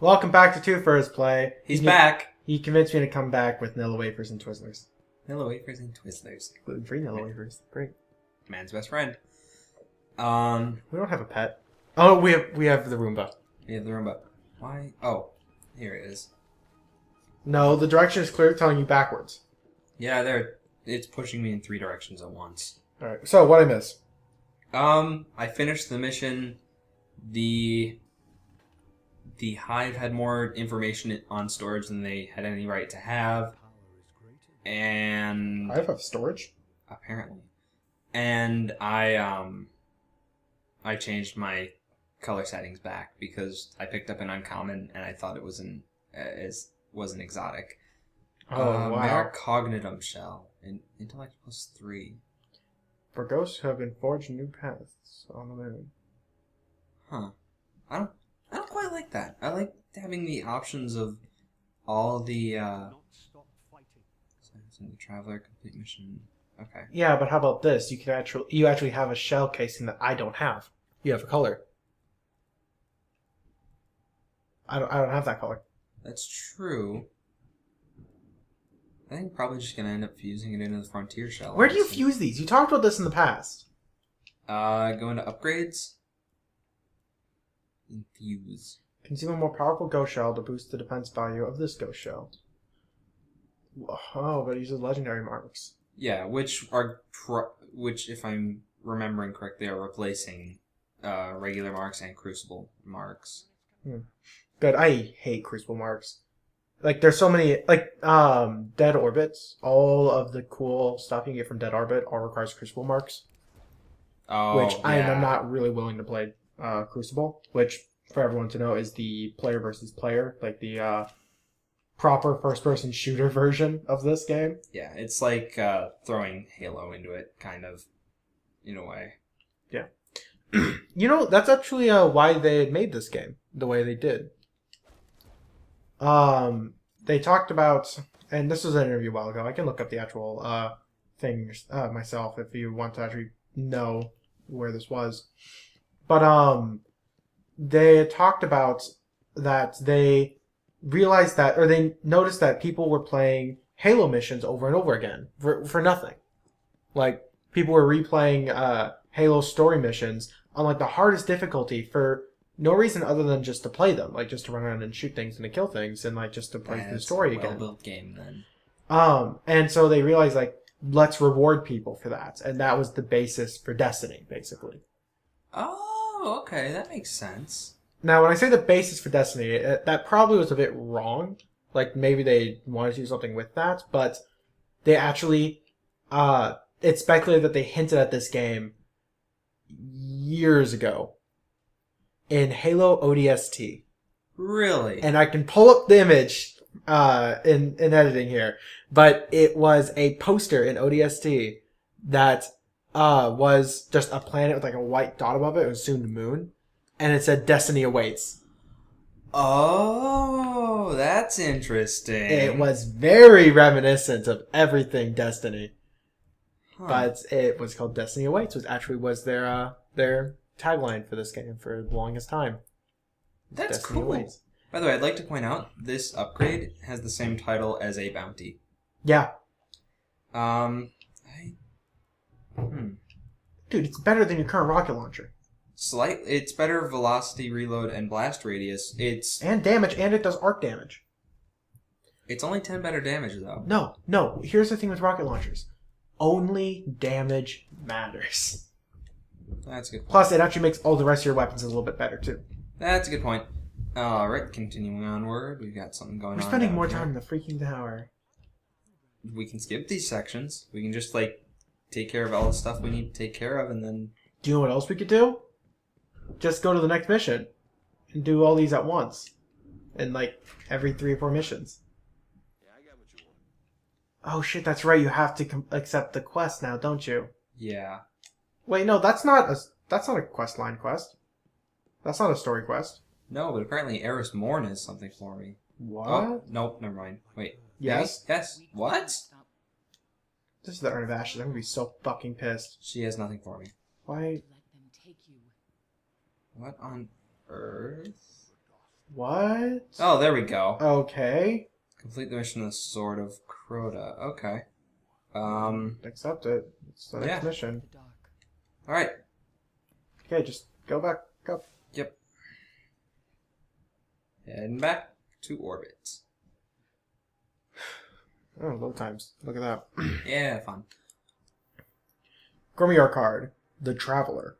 Welcome back to Two First Play. He's back. He convinced me to come back with Nilla wafers and Twizzlers. Nilla wafers and Twizzlers. Gluten-free Nilla wafers. Great. Man's best friend. We don't have a pet. Oh, we have the Roomba. We have the Roomba. Why? Oh, here it is. No, the direction is clear, telling you backwards. Yeah, there. It's pushing me in 3 directions at once. All right. So what I miss? I finished the mission. The Hive had more information on storage than they had any right to have, and I have storage. Apparently, and I changed my color settings back because I picked up an uncommon and I thought it was an exotic. Oh wow! Cognitum shell and intellect +3. For ghosts who have been forged new paths on the moon. Huh. I don't quite like that. I like having the options of all the the Traveler complete mission. Okay. Yeah, but how about this? You actually have a shell casing that I don't have. You have a color. I don't have that color. That's true. I think I'm probably just gonna end up fusing it into the Frontier shell. Where do you fuse these? You talked about this in the past. Go into upgrades. Infuse. Consume a more powerful ghost shell to boost the defense value of this ghost shell. Oh, but it uses legendary marks. Yeah, which, if I'm remembering correctly, are replacing regular marks and crucible marks. Good. I hate crucible marks. Like, there's so many, like, dead orbits. All of the cool stuff you can get from dead orbit all requires crucible marks. Oh, which I am not really willing to play Crucible, which, for everyone to know, is the player versus player, like the proper first-person shooter version of this game. Yeah, it's like throwing Halo into it, kind of, in a way. Yeah. You know, that's actually why they made this game the way they did. They talked about, and this was an interview a while ago. I can look up the actual thing myself if you want to actually know where this was. But they talked about that they realized that, or they noticed that people were playing Halo missions over and over again for nothing. Like, people were replaying Halo story missions on like the hardest difficulty for no reason other than just to play them, like just to run around and shoot things and to kill things, and like just to play the story again. Well-built game then. And so they realized, like, let's reward people for that, and that was the basis for Destiny, basically. Oh, okay, that makes sense. Now, when I say the basis for Destiny, that probably was a bit wrong. Like, maybe they wanted to do something with that, but they actually, it's speculated that they hinted at this game years ago in Halo ODST. Really? And I can pull up the image in editing here, but it was a poster in ODST that was just a planet with like a white dot above it. It was soon the moon, and it said "Destiny awaits." Oh, that's interesting. It was very reminiscent of everything Destiny, but it was called "Destiny awaits," which actually was their tagline for this game for the longest time. That's Destiny cool. awaits. By the way, I'd like to point out this upgrade has the same title as a bounty. Yeah. Dude, it's better than your current rocket launcher. It's better velocity, reload, and blast radius. And damage, and it does arc damage. It's only 10 better damage, though. No. Here's the thing with rocket launchers. Only damage matters. That's a good point. Plus, it actually makes all the rest of your weapons a little bit better, too. That's a good point. Alright, continuing onward. We've got something going on. We're spending more time in the freaking tower. We can skip these sections. We can just, like, take care of all the stuff we need to take care of, and then... Do you know what else we could do? Just go to the next mission. And do all these at once. And, like, every 3 or 4 missions. Yeah, I got what you want. Oh, shit, that's right. You have to accept the quest now, don't you? Yeah. Wait, no, that's not a quest line quest. That's not a story quest. No, but apparently Eris Morn is something for me. What? Oh, nope, never mind. Wait. Yes? Yes? What? This is the Urn of Ashes. I'm gonna be so fucking pissed. She has nothing for me. Why? What on earth? What? Oh, there we go. Okay. Complete the mission of the Sword of Crota. Okay. Accept it. It's the next Yeah. mission. Alright. Okay, just go back up. Yep. Heading back to orbit. Oh, load times. Look at that. Yeah, fun. Grimoire card. The Traveler.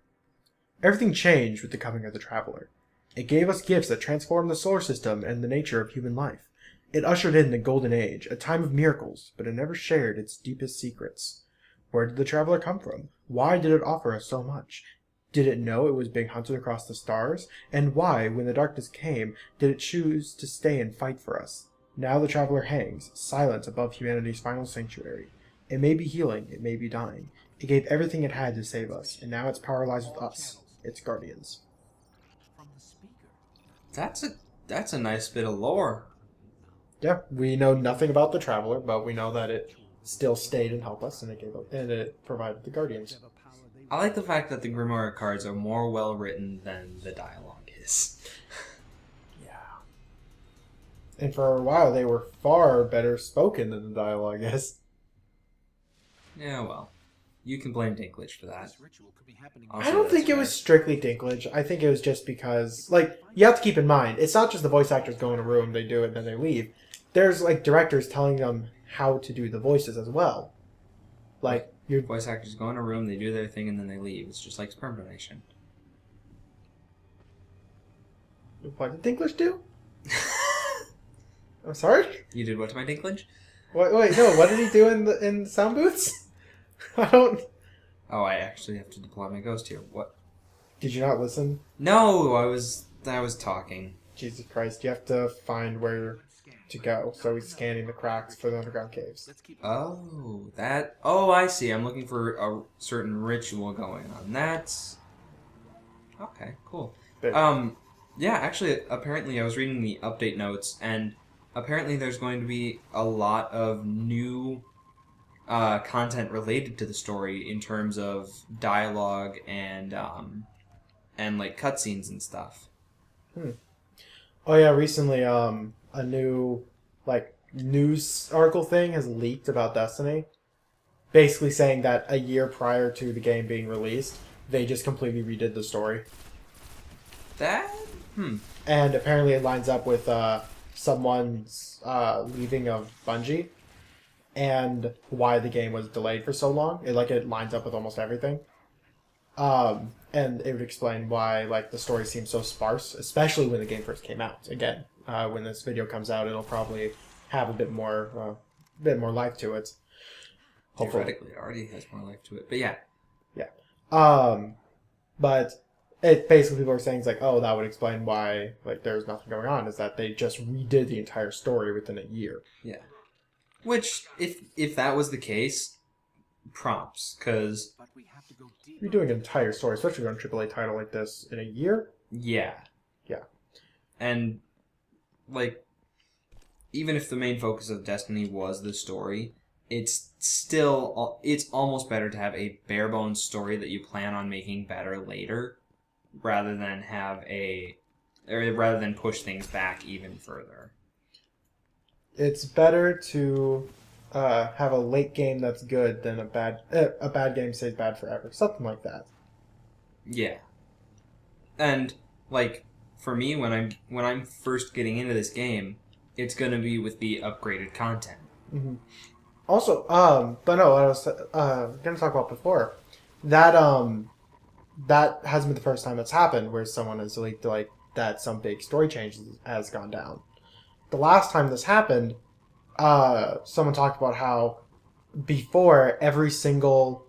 Everything changed with the coming of the Traveler. It gave us gifts that transformed the solar system and the nature of human life. It ushered in the Golden Age, a time of miracles, but it never shared its deepest secrets. Where did the Traveler come from? Why did it offer us so much? Did it know it was being hunted across the stars? And why, when the darkness came, did it choose to stay and fight for us? Now the Traveler hangs, silent above humanity's final sanctuary. It may be healing, it may be dying. It gave everything it had to save us, and now its power lies with us, its guardians. That's a nice bit of lore. Yeah, we know nothing about the Traveler, but we know that it still stayed and helped us, and it provided the guardians. I like the fact that the Grimoire cards are more well written than the dialogue is. Yeah. And for a while, they were far better spoken than the dialogue is. Yeah, well. You can blame Dinklage for that. I don't think it was strictly Dinklage. I think it was just because, like, you have to keep in mind, it's not just the voice actors go in a room, they do it, and then they leave. There's, like, directors telling them how to do the voices as well. Like, your Voice actors go in a room, they do their thing, and then they leave. It's just like sperm donation. What did Dinklage do? I'm sorry? You did what to my Dinklage? Wait, no, what did he do in sound booths? I don't... Oh, I actually have to deploy my ghost here. What? Did you not listen? No, I was talking. Jesus Christ, you have to find where to go. So he's scanning the cracks for the underground caves. Oh, that... Oh, I see. I'm looking for a certain ritual going on. That's... Okay, cool. There. Yeah, actually, apparently I was reading the update notes, and apparently there's going to be a lot of new content related to the story in terms of dialogue and like cutscenes and stuff. Oh yeah, recently a new like news article thing has leaked about Destiny, basically saying that a year prior to the game being released, they just completely redid the story. That And apparently it lines up with someone's leaving of Bungie and why the game was delayed for so long. It lines up with almost everything. And it would explain why like the story seems so sparse, especially when the game first came out. Again, when this video comes out, it'll probably have a bit more life to it. Hopefully. theoretically already has more life to it, but yeah. But it basically people are saying it's like, oh, that would explain why like there's nothing going on. Is that they just redid the entire story within a year. Yeah. Which, if that was the case, prompts, because... You're doing an entire story, especially on a AAA title like this, in a year? Yeah. Yeah. And, like, even if the main focus of Destiny was the story, it's almost better to have a bare-bones story that you plan on making better later, rather than push things back even further. It's better to have a late game that's good than a bad game stays bad forever. Something like that. Yeah. And like for me when I'm first getting into this game, it's going to be with the upgraded content. Mm-hmm. Also, but no, what I was going to talk about before, that hasn't been the first time that's happened where someone has leaked like that some big story change has gone down. The last time this happened, someone talked about how before every single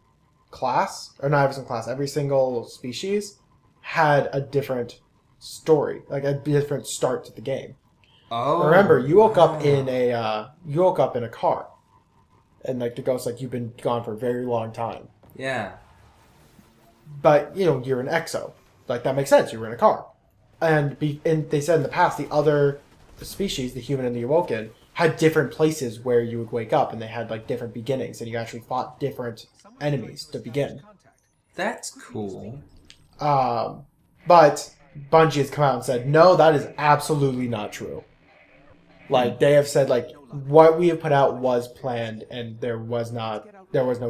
class, or not every single class, every single species had a different story, like a different start to the game. Oh, remember, you woke up in a car, and like the ghost, like you've been gone for a very long time. Yeah. But you're an exo, like that makes sense. You were in a car, and they said in the past the other species, the human and the awoken, had different places where you would wake up, and they had like different beginnings, and you actually fought different enemies to begin. That's cool. But Bungie has come out and said, no, that is absolutely not true. Like, they have said, like, what we have put out was planned, and there was no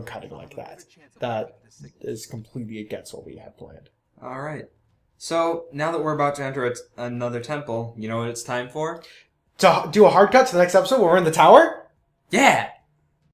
cutting like that. That is completely against what we had planned. All right. So now that we're about to enter another temple, you know what it's time for? To do a hard cut to the next episode where we're in the tower? Yeah.